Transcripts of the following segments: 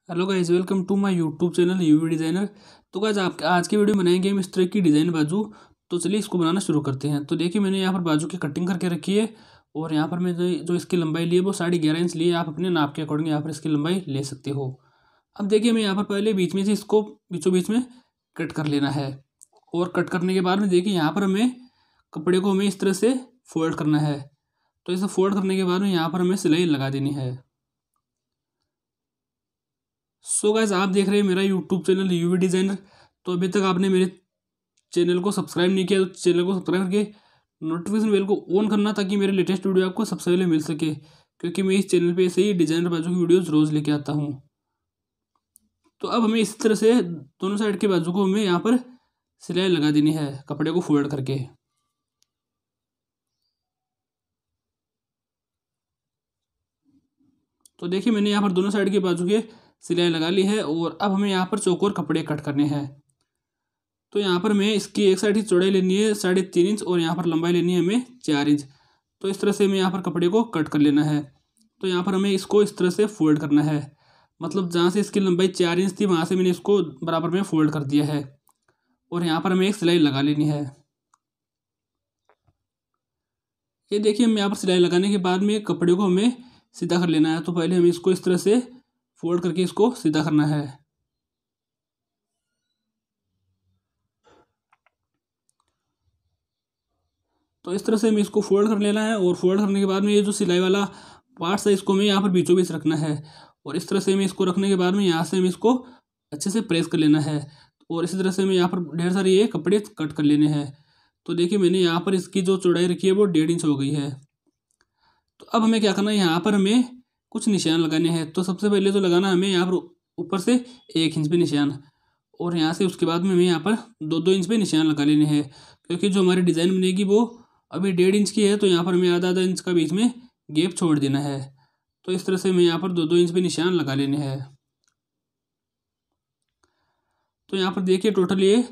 Hello guys, welcome to my YouTube channel UV designer. तो guys आप आज की वीडियो में बनाएंगे हम इस तरह की डिज़ाइन बाजू। तो चलिए इसको बनाना शुरू करते हैं। तो देखिए मैंने यहाँ पर बाजू की कटिंग करके रखी है और यहाँ पर मैं जो इसकी लंबाई ली है वो 11.5 इंच ली है। आप अपने नाप के अकॉर्डिंग यहाँ पर इसकी लंबाई ले सकते हो। अब देखिए मैं यहाँ पर पहले बीच में से इसको बीचों बीच में कट कर लेना है और कट करने के बाद में देखिए यहाँ पर हमें कपड़े को हमें इस तरह से फोल्ड करना है। तो इसे फोल्ड करने के बाद में यहाँ पर हमें सिलाई लगा देनी है। सो गाइस आप देख रहे हैं मेरा यूट्यूब चैनल यूवी डिज़ाइनर। तो अभी तक आपने मेरे चैनल को सब्सक्राइब नहीं किया तो चैनल को सब्सक्राइब करके नोटिफिकेशन बेल को ऑन करना ताकि मेरे लेटेस्ट वीडियो आपको सबसे पहले मिल सके, क्योंकि मैं इस चैनल पे ऐसे ही डिज़ाइनर बाजू की वीडियोज़ रोज़ लेके आता हूँ। तो अब हमें इस तरह से दोनों साइड के बाजू को हमें यहाँ पर सिलाई लगा देनी है कपड़े को फोल्ड करके। तो देखिए मैंने यहाँ पर दोनों साइड के बाजू के सिलाई लगा ली है और अब हमें यहाँ पर चौकोर कपड़े कट करने हैं। तो यहाँ पर हमें इसकी एक साइड की चौड़ाई लेनी है 3.5 इंच और यहाँ पर लंबाई लेनी है हमें 4 इंच। तो इस तरह से हमें यहाँ पर कपड़े को कट कर लेना है। तो यहाँ पर हमें इसको इस तरह से फोल्ड करना है, मतलब जहाँ से इसकी लंबाई 4 इंच थी वहाँ से मैंने इसको बराबर में फोल्ड कर दिया है और यहाँ पर हमें एक सिलाई लगा लेनी है। ये देखिए हम यहाँ पर सिलाई लगाने के बाद में कपड़े को हमें सीधा कर लेना है। तो पहले हमें इसको इस तरह से फोल्ड करके इसको सीधा करना है। तो इस तरह से हमें इसको फोल्ड कर लेना है और फोल्ड करने के बाद में ये जो सिलाई वाला पार्ट्स है इसको हमें यहाँ पर बीचों बीच रखना है और इस तरह से हमें इसको रखने के बाद में यहाँ से हमें इसको अच्छे से प्रेस कर लेना है और इसी तरह से हमें यहाँ पर ढेर सारे ये कपड़े कट कर लेने हैं। तो देखिए मैंने यहाँ पर इसकी जो चौड़ाई रखी है वो 1.5 इंच हो गई है। तो अब हमें क्या करना है, यहाँ पर हमें कुछ निशान लगाने हैं। तो सबसे पहले तो लगाना हमें यहाँ पर ऊपर से 1 इंच पे निशान और यहाँ से उसके बाद में हमें यहाँ पर 2-2 इंच पे निशान लगा लेने हैं, क्योंकि जो हमारी डिज़ाइन बनेगी वो अभी 1.5 इंच की है। तो यहाँ पर हमें आधा इंच का बीच में गैप छोड़ देना है। तो इस तरह से हमें यहाँ पर 2-2 इंच पे निशान लगा लेने हैं। तो यहाँ पर देखिए टोटल ये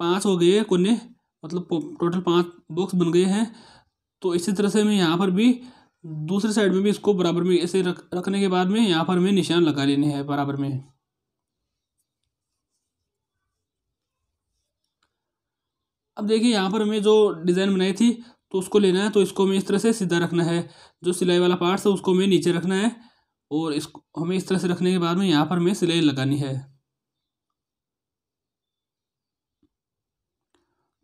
5 हो गए हैं कोने, मतलब टोटल 5 बॉक्स बन गए हैं। तो इसी तरह से हमें यहाँ पर भी दूसरी साइड में भी इसको बराबर में ऐसे रखने के बाद में यहाँ पर हमें निशान लगा लेने हैं बराबर में। अब देखिए यहाँ पर हमें जो डिज़ाइन बनाई थी तो उसको लेना है। तो इसको हमें इस तरह से सीधा रखना है, जो सिलाई वाला पार्ट है उसको हमें नीचे रखना है और इसको हमें इस तरह से रखने के बाद में यहाँ पर हमें सिलाई लगानी है।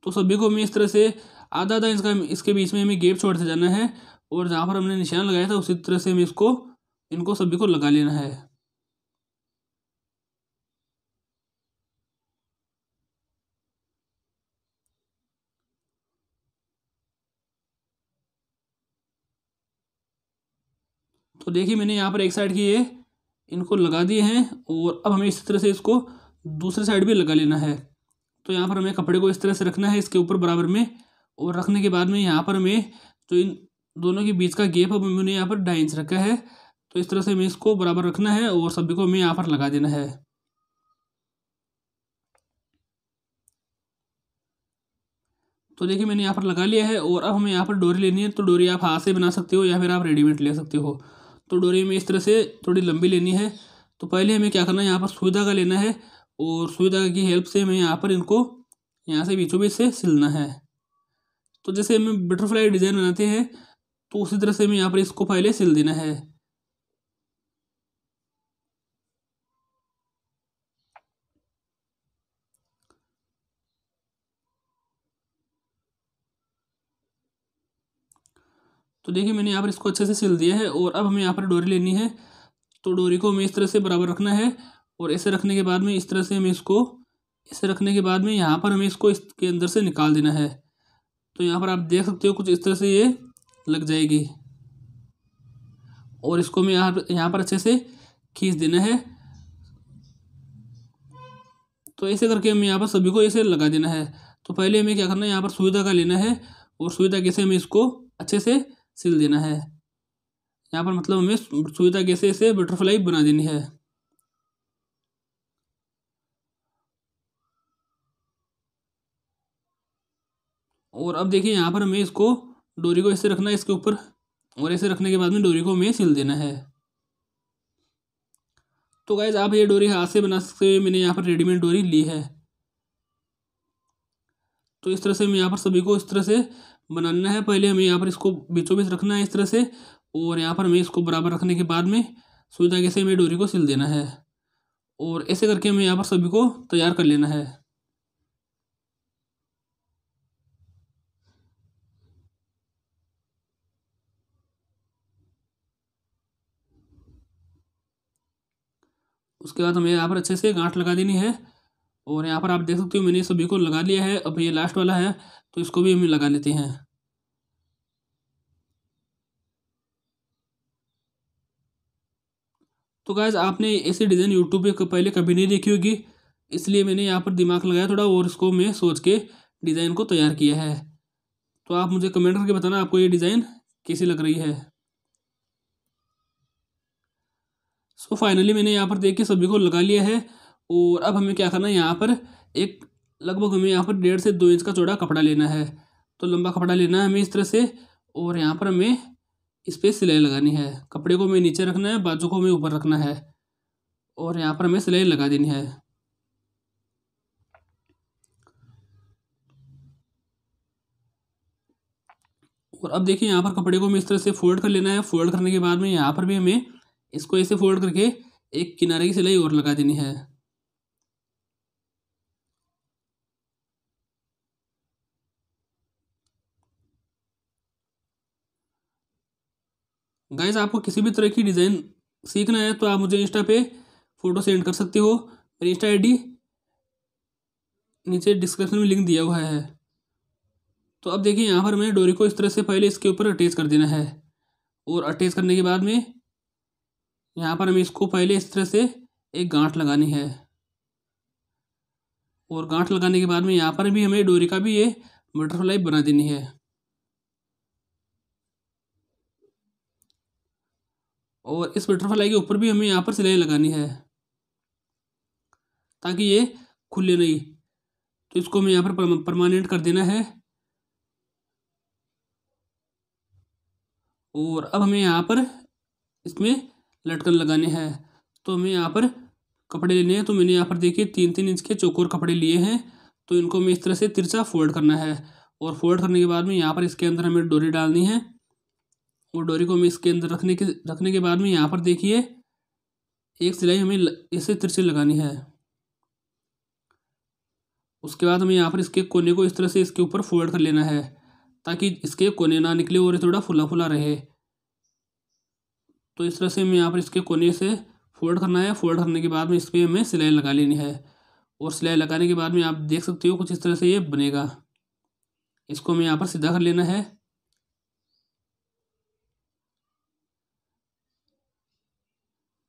तो सभी को हमें इस तरह से आधा इंच का इसके बीच में हमें गैप छोड़ते जाना है और जहाँ पर हमने निशान लगाया था उसी तरह से हमें इसको इनको सभी को लगा लेना है। तो देखिए मैंने यहाँ पर एक साइड की ये इनको लगा दिए हैं और अब हमें इस तरह से इसको दूसरी साइड भी लगा लेना है। तो यहाँ पर हमें कपड़े को इस तरह से रखना है इसके ऊपर बराबर में और रखने के बाद में यहाँ पर हमें जो इन दोनों के बीच का गैप है मैंने यहाँ पर 2.5 इंच रखा है। तो इस तरह से हमें इसको बराबर रखना है और सभी को हमें यहाँ पर लगा देना है। तो देखिए मैंने यहाँ पर लगा लिया है और अब हमें यहाँ पर डोरी लेनी है। तो डोरी आप हाथ से बना सकते हो या फिर आप रेडीमेड ले सकते हो। तो डोरी में इस तरह से थोड़ी लंबी लेनी है। तो पहले हमें क्या करना है, यहाँ पर सुई धागा लेना है और सुई धागा की हेल्प से हमें यहाँ पर इनको यहाँ से बीचों बीच से सिलना है। तो जैसे हमें बटरफ्लाई डिज़ाइन बनाते हैं तो उसी तरह से हमें यहाँ पर इसको पहले सिल देना है। तो देखिए मैंने यहाँ पर इसको अच्छे से सिल दिया है और अब हमें यहाँ पर डोरी लेनी है। तो डोरी को हमें इस तरह से बराबर रखना है और ऐसे रखने के बाद में इस तरह से हमें इसको ऐसे रखने के बाद में यहाँ पर हमें इसको इसके अंदर से निकाल देना है। तो यहाँ पर आप देख सकते हो कुछ इस तरह से ये लग जाएगी और इसको हमें यहाँ पर अच्छे से खींच देना है। तो ऐसे करके हमें यहाँ पर सभी को ऐसे लगा देना है। तो पहले हमें क्या करना है, यहाँ पर सुई धागा लेना है और सुई धागे से हमें इसको अच्छे से सिल देना है। यहाँ पर मतलब हमें सुई धागे से इसे बटरफ्लाई बना देनी है। और अब देखिए यहाँ पर हमें इसको डोरी को ऐसे रखना है इसके ऊपर और ऐसे रखने के बाद में डोरी को हमें सिल देना है। तो गाइज आप ये डोरी हाथ से बना सकते हो, मैंने यहाँ पर रेडीमेड डोरी ली है। तो इस तरह से हमें यहाँ पर सभी को इस तरह से बनाना है। पहले हमें यहाँ पर इसको बीचों बीच रखना है इस तरह से, और यहाँ पर हमें इसको बराबर रखने के बाद में सुई धागे से हमें डोरी को सिल देना है, और ऐसे करके हमें यहाँ पर सभी को तैयार कर लेना है। उसके बाद हमें यहाँ पर अच्छे से गांठ लगा देनी है, और यहाँ पर आप देख सकते हो मैंने सभी को लगा लिया है। अब ये लास्ट वाला है तो इसको भी हम लगा लेते हैं। तो गाइज आपने ऐसी डिज़ाइन यूट्यूब पे पहले कभी नहीं देखी होगी, इसलिए मैंने यहाँ पर दिमाग लगाया थोड़ा, और इसको मैं सोच के डिज़ाइन को तैयार किया है। तो आप मुझे कमेंट करके बताना आपको ये डिज़ाइन कैसी लग रही है। सो फाइनली मैंने यहाँ पर देख के सभी को लगा लिया है, और अब हमें क्या करना है, यहाँ पर एक लगभग हमें यहाँ पर 1.5 से 2 इंच का चौड़ा कपड़ा लेना है। तो लंबा कपड़ा लेना है हमें इस तरह से, और यहाँ पर हमें इस पर सिलाई लगानी है। कपड़े को हमें नीचे रखना है, बाजू को हमें ऊपर रखना है, और यहाँ पर हमें सिलाई लगा देनी है। और अब देखिए यहाँ पर कपड़े को हमें इस तरह से फोल्ड कर लेना है। फोल्ड करने के बाद में यहाँ पर भी हमें इसको ऐसे फोल्ड करके एक किनारे की सिलाई और लगा देनी है। गाइस आपको किसी भी तरह की डिज़ाइन सीखना है तो आप मुझे इंस्टा पे फ़ोटो सेंड कर सकते हो। मेरी इंस्टा आईडी नीचे डिस्क्रिप्शन में लिंक दिया हुआ है। तो अब देखिए यहाँ पर मैंने डोरी को इस तरह से पहले इसके ऊपर अटैच कर देना है, और अटैच करने के बाद में यहाँ पर हमें इसको पहले इस तरह से एक गांठ लगानी है, और गांठ लगाने के बाद में यहाँ पर भी हमें डोरी का भी ये बटरफ्लाई बना देनी है। और इस बटरफ्लाई के ऊपर भी हमें यहाँ पर सिलाई लगानी है ताकि ये खुले नहीं। तो इसको हमें यहाँ पर परमानेंट कर देना है। और अब हमें यहाँ पर इसमें लटकन लगाने हैं। तो हमें यहाँ पर कपड़े लेने हैं। तो मैंने यहाँ पर देखिए 3-3 इंच के चौकोर कपड़े लिए हैं। तो इनको हमें इस तरह से तिरछा फोल्ड करना है, और फोल्ड करने के बाद में यहाँ पर इसके अंदर हमें डोरी डालनी है, और डोरी को हमें इसके अंदर रखने के बाद में यहाँ पर देखिए एक सिलाई हमें ऐसे तिरछे लगानी है। उसके बाद हमें यहाँ पर इसके कोने को इस तरह से इसके ऊपर फोल्ड कर लेना है ताकि इसके कोने ना निकले और ये थोड़ा फुला फुला रहे। तो इस तरह से हमें यहाँ पर इसके कोने से फोल्ड करना है। फोल्ड करने के बाद में इस पर हमें सिलाई लगा लेनी है, और सिलाई लगाने के बाद में आप देख सकते हो कुछ इस तरह से ये बनेगा। इसको हमें यहाँ पर सीधा कर लेना है।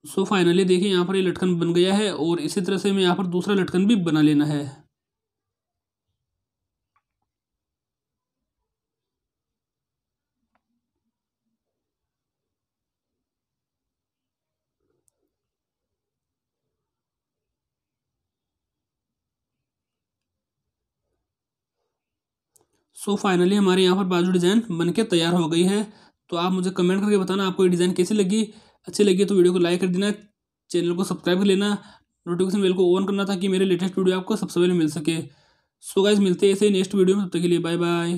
सो फाइनली देखिए यहाँ पर ये लटकन बन गया है, और इसी तरह से हमें यहाँ पर दूसरा लटकन भी बना लेना है। सो फाइनली हमारे यहाँ पर बाजू डिज़ाइन बनके तैयार हो गई है। तो आप मुझे कमेंट करके बताना आपको ये डिज़ाइन कैसी लगी। अच्छी लगी तो वीडियो को लाइक कर देना, चैनल को सब्सक्राइब कर लेना, नोटिफिकेशन बेल को ऑन करना ताकि मेरे लेटेस्ट वीडियो आपको सबसे पहले मिल सके। सो गाइस मिलते हैं ऐसे नेक्स्ट वीडियो में, तब तक के लिए बाय बाय।